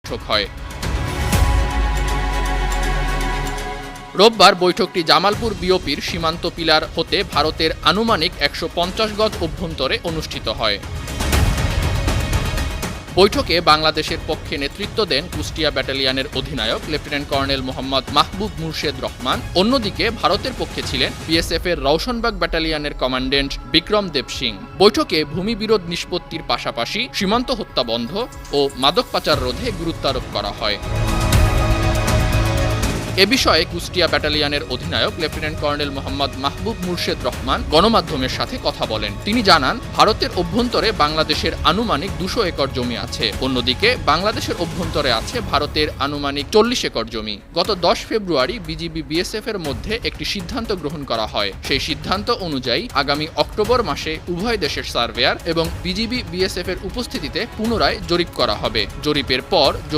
বৈঠক হয়। রোববার বৈঠকটি জামালপুর বিওপির সীমান্ত পিলার হতে ভারতের আনুমানিক ১৫০ গজ অভ্যন্তরে অনুষ্ঠিত হয়। বৈঠকে বাংলাদেশের পক্ষে নেতৃত্ব দেন কুষ্টিয়া ব্যাটালিয়নের অধিনায়ক লেফটেন্যান্ট কর্নেল মোহাম্মদ মাহবুব মুর্শেদ রহমান। অন্যদিকে ভারতের পক্ষে ছিলেন বিএসএফের রওশনবাগ ব্যাটালিয়নের কমান্ড্যান্ট বিক্রম দেব সিং। বৈঠকে ভূমি বিরোধ নিষ্পত্তির পাশাপাশি সীমান্ত হত্যা বন্ধ ও মাদক পাচার রোধে গুরুত্বারোপ করা হয়। এ বিষয়ে কুষ্টিয়া ব্যাটালিয়নের অধিনায়ক লেফটেন্যান্ট কর্নেল মোহাম্মদ মাহবুব মুর্শেদ রহমান গণমাধ্যমের সাথে কথা বলেন। তিনি জানান, ভারতের অভ্যন্তরে বাংলাদেশের আনুমানিক ২০০ একর জমি আছে। অন্যদিকে বাংলাদেশের অভ্যন্তরে আছে ভারতের আনুমানিক ৪০ একর জমি। গত ১০ ফেব্রুয়ারি বিজিবি বিএসএফ এর মধ্যে একটি সিদ্ধান্ত গ্রহণ করা হয়। সেই সিদ্ধান্ত অনুযায়ী আগামী অক্টোবর মাসে উভয় দেশের সার্ভেয়ার এবং বিজিবি বিএসএফ এর উপস্থিতিতে পুনরায় জরিপ করা হবে। জরিপের পর